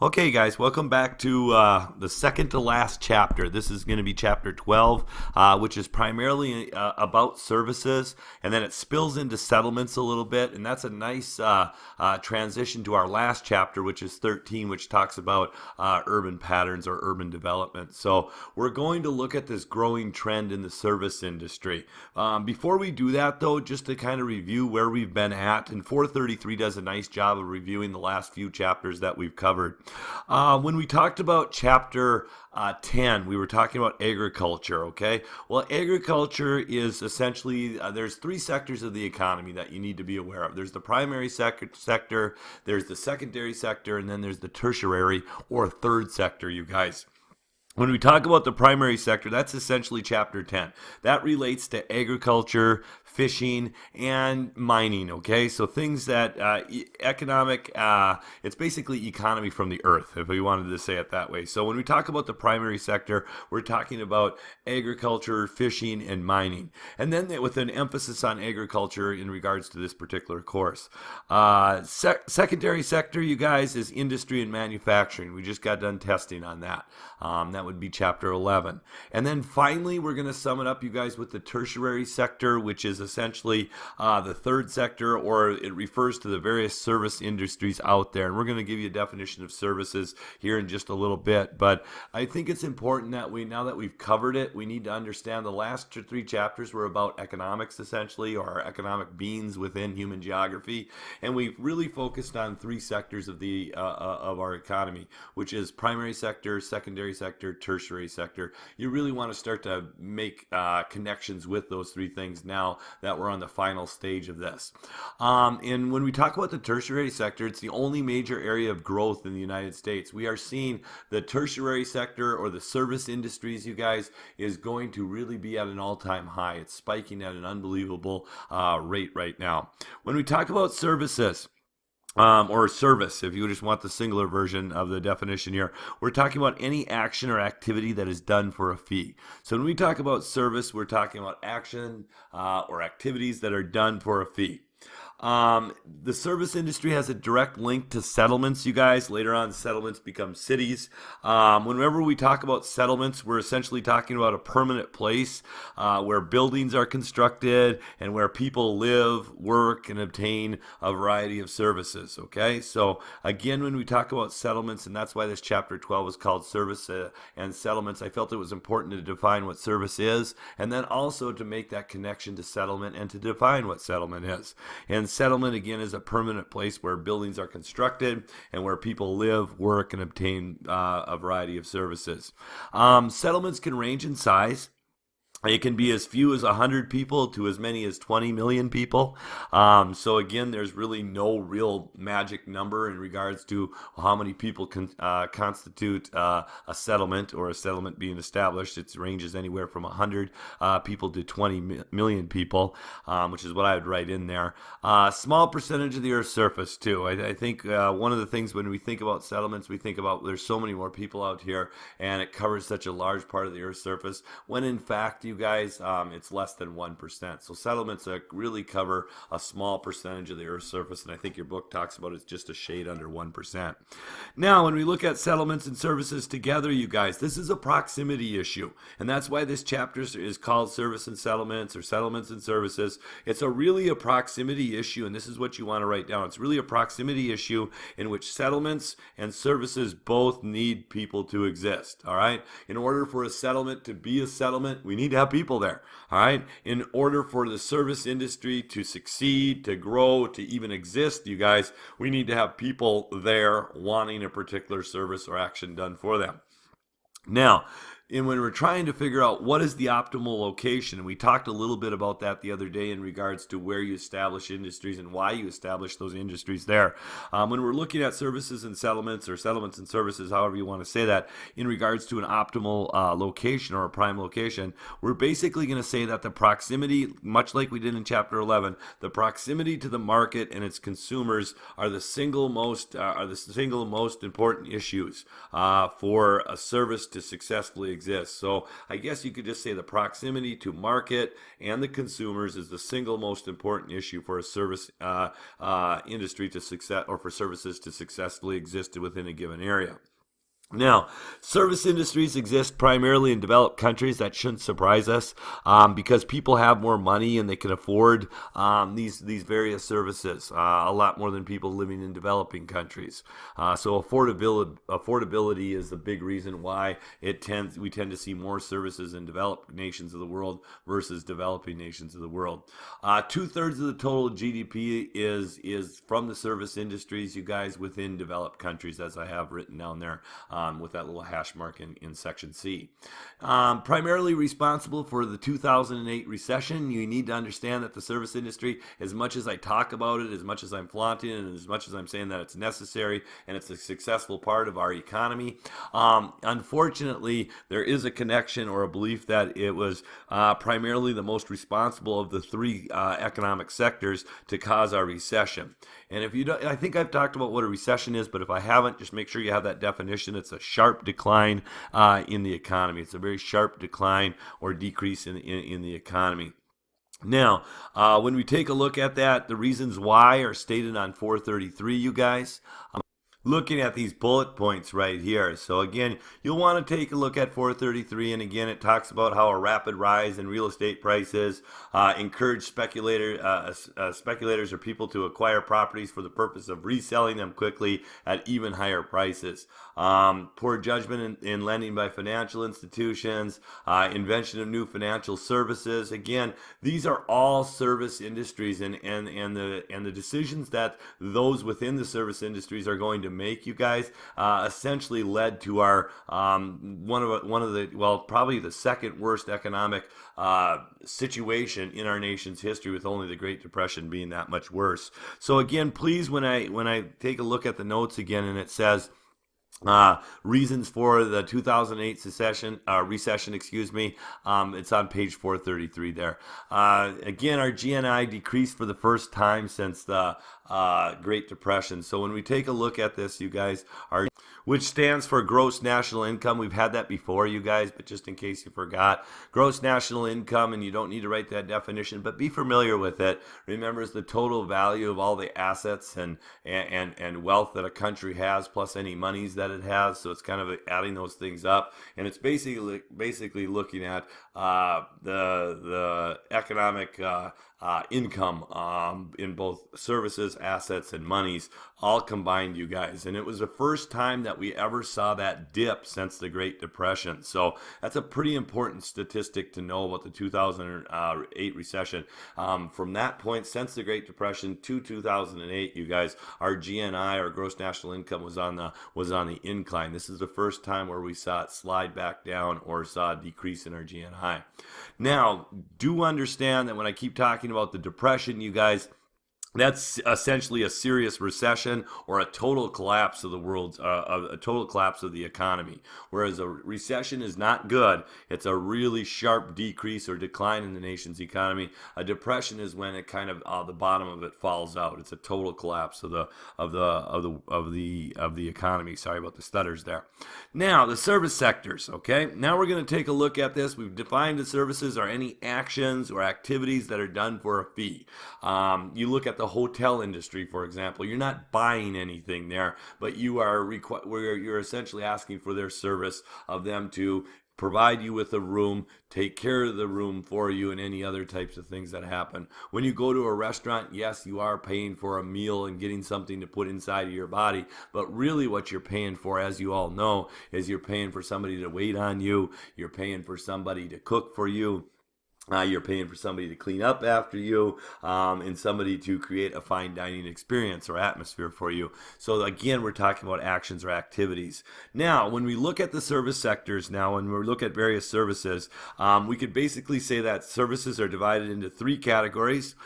Okay, guys, welcome back to the second to last chapter. This is going to be chapter 12, which is primarily about services, and then it spills into settlements a little bit, and that's a nice transition to our last chapter, which is 13, which talks about urban patterns or urban development. So we're going to look at this growing trend in the service industry. Before we do that, though, just to kind of review where we've been at, and 433 does a nice job of reviewing the last few chapters that we've covered. When we talked about chapter 10, we were talking about agriculture, okay? Well, agriculture is essentially, there's three sectors of the economy that you need to be aware of. There's the primary sector, there's the secondary sector, and then there's the tertiary or third sector, you guys. When we talk about the primary sector, that's essentially chapter 10. That relates to agriculture, fishing, and mining, okay? So things that economic, it's basically economy from the earth, if we wanted to say it that way. So when we talk about the primary sector, we're talking about agriculture, fishing, and mining. And then with an emphasis on agriculture in regards to this particular course. Secondary sector, you guys, is industry and manufacturing. We just got done testing on that. That would be chapter 11. And then finally, we're going to sum it up, you guys, with the tertiary sector, which is essentially the third sector, or it refers to the various service industries out there. And we're going to give you a definition of services here in just a little bit. But I think it's important that now that we've covered it, we need to understand the last three chapters were about economics, essentially, or our economic beings within human geography. And we really focused on three sectors of of our economy, which is primary sector, secondary sector, tertiary sector. You really want to start to make connections with those three things now that we're on the final stage of this. And when we talk about the tertiary sector, it's the only major area of growth in the United States. We are seeing the tertiary sector, or the service industries, you guys, is going to really be at an all-time high. It's spiking at an unbelievable rate right now. When we talk about services, or service, if you just want the singular version of the definition here, we're talking about any action or activity that is done for a fee. So when we talk about service, we're talking about action or activities that are done for a fee. The service industry has a direct link to settlements, you guys. Later on, settlements become cities. Whenever we talk about settlements, we're essentially talking about a permanent place where buildings are constructed and where people live, work, and obtain a variety of services, okay? So again, when we talk about settlements, and that's why this chapter 12 is called Service and Settlements, I felt it was important to define what service is, and then also to make that connection to settlement and to define what settlement is. And settlement, again, is a permanent place where buildings are constructed and where people live, work, and obtain a variety of services. Settlements can range in size. It can be as few as 100 people to as many as 20 million people. So again, there's really no real magic number in regards to how many people can constitute a settlement, or a settlement being established. It ranges anywhere from 100 people to 20 million people, which is what I would write in there. Small percentage of the Earth's surface, too. I think one of the things when we think about settlements, we think about there's so many more people out here, and it covers such a large part of the Earth's surface, when in fact, you guys, it's less than 1%. So settlements really cover a small percentage of the Earth's surface, and I think your book talks about it's just a shade under 1%. Now, when we look at settlements and services together, you guys, this is a proximity issue, and that's why this chapter is called Service and Settlements, or Settlements and Services. It's really a proximity issue, and this is what you want to write down. It's really a proximity issue in which settlements and services both need people to exist, all right? In order for a settlement to be a settlement, we need to have people there, all right? In order for the service industry to succeed, to grow, to even exist, you guys, we need to have people there wanting a particular service or action done for them. Now, and when we're trying to figure out what is the optimal location, and we talked a little bit about that the other day in regards to where you establish industries and why you establish those industries there. When we're looking at services and settlements, or settlements and services, however you want to say that, in regards to an optimal location or a prime location, we're basically going to say that the proximity, much like we did in chapter 11, the proximity to the market and its consumers are the single most important issues for a service to successfully exist. So I guess you could just say the proximity to market and the consumers is the single most important issue for a service industry to success, or for services to successfully exist within a given area. Now, service industries exist primarily in developed countries. That shouldn't surprise us, because people have more money and they can afford these various services a lot more than people living in developing countries. So affordability is the big reason why we tend to see more services in developed nations of the world versus developing nations of the world. 2/3 of the total GDP is from the service industries, you guys, within developed countries, as I have written down there. With that little hash mark in section C. Primarily responsible for the 2008 recession. You need to understand that the service industry, as much as I talk about it, as much as I'm flaunting it, and as much as I'm saying that it's necessary and it's a successful part of our economy, unfortunately, there is a connection or a belief that it was primarily the most responsible of the three economic sectors to cause our recession. And if you don't, I think I've talked about what a recession is, but if I haven't, just make sure you have that definition. It's a sharp decline in the economy. It's a very sharp decline or decrease in the economy. Now, when we take a look at that, the reasons why are stated on 433, you guys. Looking at these bullet points right here. So again, you'll want to take a look at 433, and again, it talks about how a rapid rise in real estate prices encourage speculators or people to acquire properties for the purpose of reselling them quickly at even higher prices. Poor judgment in lending by financial institutions, invention of new financial services. Again, these are all service industries, and the decisions that those within the service industries are going to make, you guys, essentially led to our probably the second worst economic situation in our nation's history, with only the Great Depression being that much worse. So again, please, when I take a look at the notes again, and it says reasons for the 2008 recession, it's on page 433 there. Again, our GNI decreased for the first time since the Great Depression. So when we take a look at this, you guys, which stands for gross national income. We've had that before, you guys, but just in case you forgot, gross national income, and you don't need to write that definition, but be familiar with it. Remember, it's the total value of all the assets and wealth that a country has, plus any monies that it has. So it's kind of adding those things up, and it's basically looking at the economic income in both services, assets, and monies, all combined, you guys. And it was the first time that we ever saw that dip since the Great Depression. So that's a pretty important statistic to know about the 2008 recession. From that point, since the Great Depression to 2008, you guys, our GNI, our gross national income, was on the incline. This is the first time where we saw it slide back down or saw a decrease in our GNI. Now, do understand that when I keep talking about the Depression, you guys, that's essentially a serious recession or a total collapse of the world's a total collapse of the economy. Whereas a recession is not good; it's a really sharp decrease or decline in the nation's economy. A depression is when it kind of the bottom of it falls out. It's a total collapse of the economy. Sorry about the stutters there. Now, the service sectors. Okay, now we're going to take a look at this. We've defined the services are any actions or activities that are done for a fee. You look at the hotel industry, for example. You're not buying anything there, but you're essentially asking for their service of them to provide you with a room, take care of the room for you, and any other types of things that happen. When you go to a restaurant, yes, you are paying for a meal and getting something to put inside of your body, but really what you're paying for, as you all know, is you're paying for somebody to wait on you, you're paying for somebody to cook for you, you're paying for somebody to clean up after you, and somebody to create a fine dining experience or atmosphere for you. So again, we're talking about actions or activities. Now, when we look at the service sectors now, and we look at various services, we could basically say that services are divided into three categories,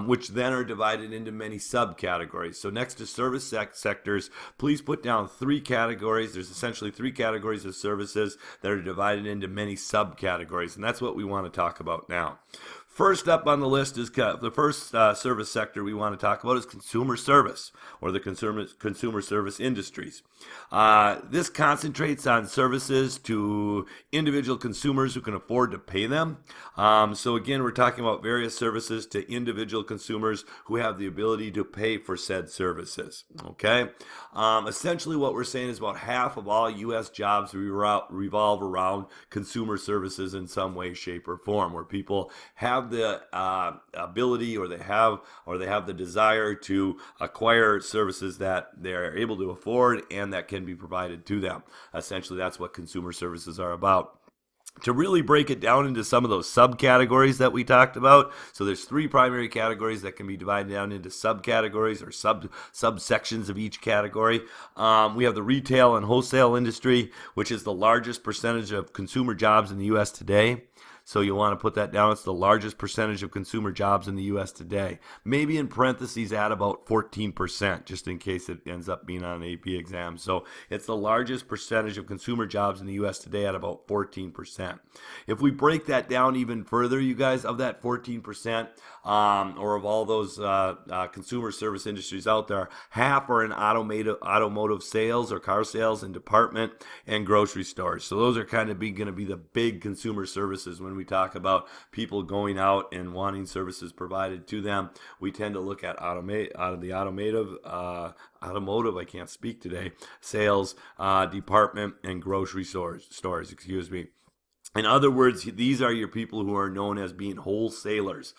which then are divided into many subcategories. So next to service sectors, please put down three categories. There's essentially three categories of services that are divided into many subcategories, and that's what we want to talk about now. First up on the list is the first service sector we want to talk about is consumer service, or the consumer service industries. This concentrates on services to individual consumers who can afford to pay them. So again, we're talking about various services to individual consumers who have the ability to pay for said services. Okay. Essentially, what we're saying is about half of all U.S. jobs revolve around consumer services in some way, shape, or form, where people have the ability, or they have the desire to acquire services that they're able to afford and that can be provided to them. Essentially, that's what consumer services are about. To really break it down into some of those subcategories that we talked about, so there's three primary categories that can be divided down into subcategories or subsections of each category. We have the retail and wholesale industry, which is the largest percentage of consumer jobs in the U.S. today. So you want to put that down. It's the largest percentage of consumer jobs in the U.S. today. Maybe in parentheses add about 14%, just in case it ends up being on an AP exam. So it's the largest percentage of consumer jobs in the U.S. today at about 14%. If we break that down even further, you guys, of that 14%, or of all those consumer service industries out there, half are in automotive sales or car sales and department and grocery stores. So those are kind of going to be the big consumer services. When we talk about people going out and wanting services provided to them, we tend to look at automotive, I can't speak today, sales, department, and grocery stores, In other words, these are your people who are known as being wholesalers,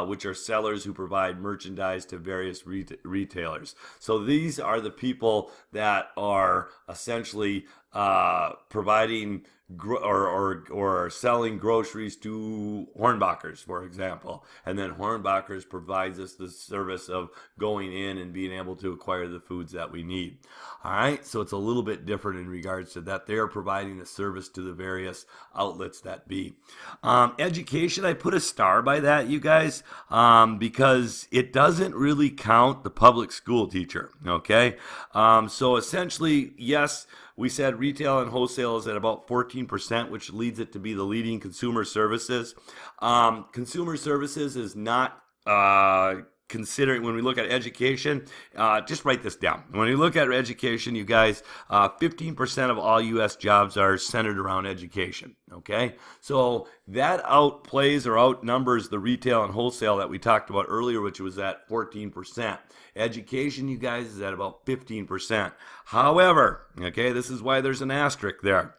which are sellers who provide merchandise to various retailers. So these are the people that are essentially providing or selling groceries to Hornbachers, for example. And then Hornbachers provides us the service of going in and being able to acquire the foods that we need. All right, so it's a little bit different in regards to that. They are providing a service to the various outlets that be. Education, I put a star by that, you guys, because it doesn't really count the public school teacher, okay? So essentially, yes, we said retail and wholesale is at about 14%, which leads it to be the leading consumer services. Consumer services is not considering, when we look at education, just write this down. When you look at education, you guys, 15% of all U.S. jobs are centered around education, okay? So that outplays or outnumbers the retail and wholesale that we talked about earlier, which was at 14%. Education, you guys, is at about 15%. However, okay, this is why there's an asterisk there.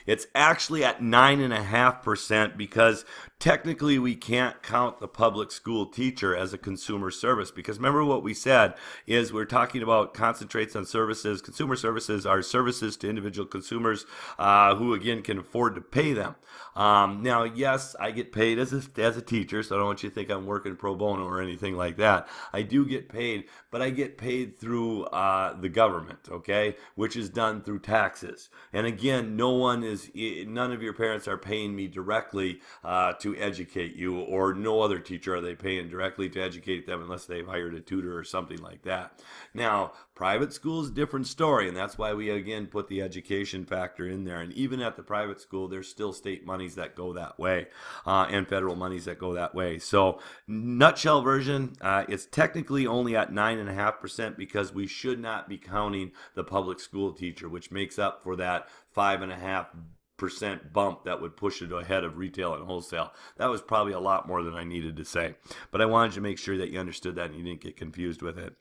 It's actually at 9.5% because technically we can't count the public school teacher as a consumer service, because remember what we said is we're talking about concentrates on services. Consumer services are services to individual consumers who again can afford to pay them. Now, yes, I get paid as a teacher, so I don't want you to think I'm working pro bono or anything like that. I do get paid, but I get paid through the government, okay, which is done through taxes. And again, none of your parents are paying me directly to educate you, or no other teacher are they paying directly to educate them unless they've hired a tutor or something like that. Now, private school is a different story, and that's why we again put the education factor in there. And even at the private school, there's still state monies that go that way, and federal monies that go that way. So, nutshell version, it's technically only at 9.5% because we should not be counting the public school teacher, which makes up for that 5.5% bump that would push it ahead of retail and wholesale. That was probably a lot more than I needed to say, but I wanted to make sure that you understood that and you didn't get confused with it.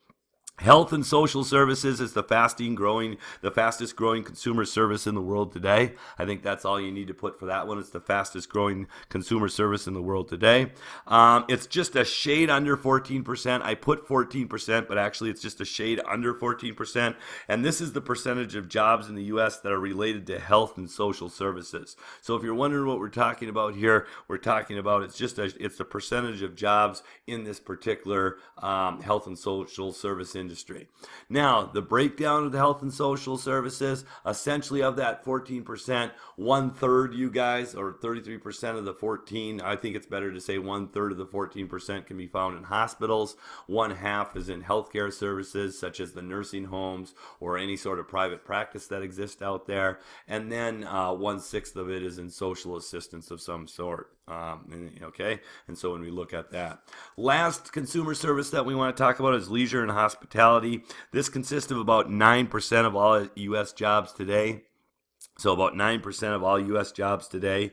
Health and social services is the fastest growing consumer service in the world today. I think that's all you need to put for that one. It's the fastest growing consumer service in the world today. It's just a shade under 14%. I put 14%, but actually it's just a shade under 14%. And this is the percentage of jobs in the U.S. that are related to health and social services. So if you're wondering what we're talking about here, we're talking about it's the percentage of jobs in this particular health and social service industry. Now, the breakdown of the health and social services, essentially of that 14%, 1/3, you guys, or 33% of the 14, I think it's better to say 1/3 of the 14% can be found in hospitals. 1/2 is in healthcare services, such as the nursing homes or any sort of private practice that exists out there. And then 1/6 of it is in social assistance of some sort. Okay, and so when we look at that, last consumer service that we want to talk about is leisure and hospitality. This consists of about 9% of all U.S. jobs today. So about 9% of all U.S. jobs today.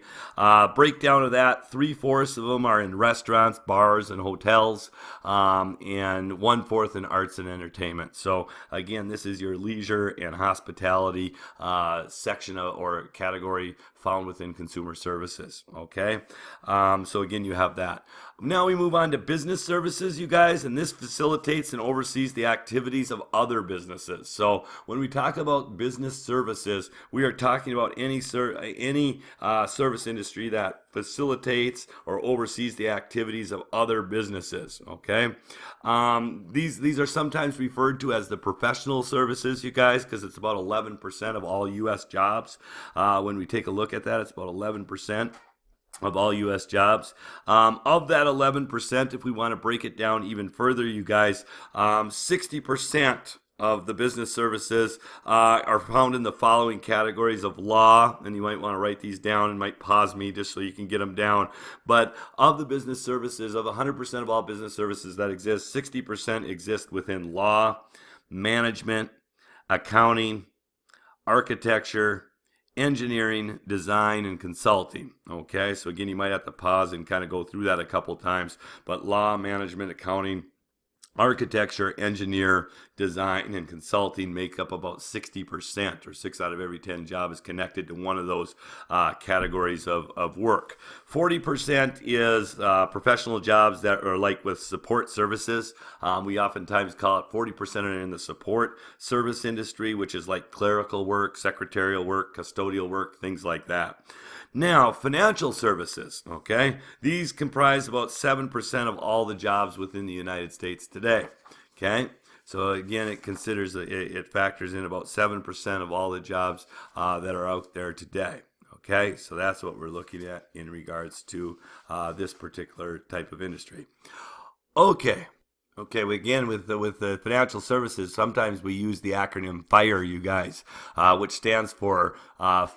Breakdown of that, 3/4 of them are in restaurants, bars, and hotels, and 1/4 in arts and entertainment. So again, this is your leisure and hospitality section or category found within consumer services. Okay, so again, you have that. Now we move on to business services, you guys, and this facilitates and oversees the activities of other businesses. So when we talk about business services, we are talking about any service industry that facilitates or oversees the activities of other businesses. Okay, these are sometimes referred to as the professional services, you guys, because it's about 11% of all U.S. jobs. When we take a look at that, it's about 11% of all U.S. jobs. Of that 11%, if we want to break it down even further, you guys, 60% of the business services are found in the following categories of law, and you might want to write these down and might pause me just so you can get them down. But of the business services, of 100% of all business services that exist, 60% exist within law, management, accounting, architecture, engineering, design, and consulting. Okay, so again, you might have to pause and kind of go through that a couple times, but law, management, accounting, architecture, engineer, design, and consulting make up about 60%, or 6 out of every 10 jobs is connected to one of those categories of work. 40% is professional jobs that are like with support services. We oftentimes call it 40% are in the support service industry, which is like clerical work, secretarial work, custodial work, things like that. Now, financial services, okay? These comprise about 7% of all the jobs within the United States today, okay? So again, it factors in about 7% of all the jobs that are out there today. Okay, so that's what we're looking at in regards to this particular type of industry. Okay, again, with the financial services, sometimes we use the acronym FIRE, you guys, which stands for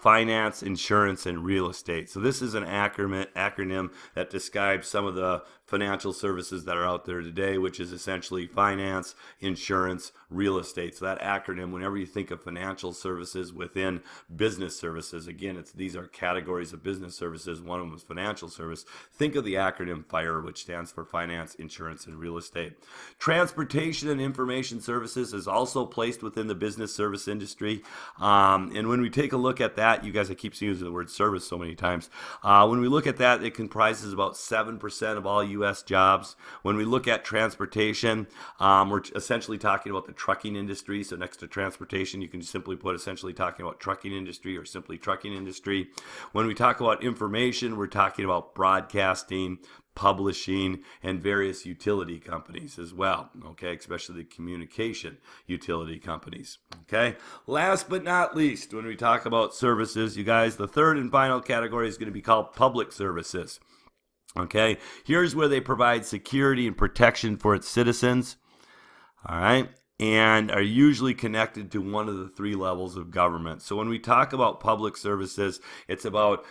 Finance, Insurance, and Real Estate. So this is an acronym that describes some of the financial services that are out there today, which is essentially finance, insurance, real estate. So that acronym, whenever you think of financial services within business services, again, these are categories of business services. One of them is financial service. Think of the acronym FIRE, which stands for finance, insurance, and real estate. Transportation and information services is also placed within the business service industry. And when we take a look at that, you guys, I keep using the word service so many times. When we look at that, it comprises about 7% of all U.S. jobs. When we look at transportation, we're essentially talking about the trucking industry. So next to transportation, you can simply put essentially talking about trucking industry or simply trucking industry. When we talk about information, we're talking about broadcasting, publishing, and various utility companies as well, okay, especially the communication utility companies, okay. Last but not least, when we talk about services, you guys, the third and final category is going to be called public services, okay. Here's where they provide security and protection for its citizens, all right, and are usually connected to one of the 3 levels of government. So when we talk about public services, it's about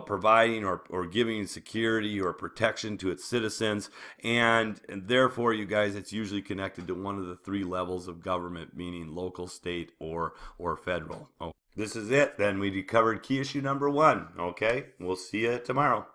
providing or giving security or protection to its citizens, and therefore, you guys, it's usually connected to one of the 3 levels of government, meaning local, state, or federal. Oh, this is it. Then we covered key issue number 1. Okay, we'll see you tomorrow.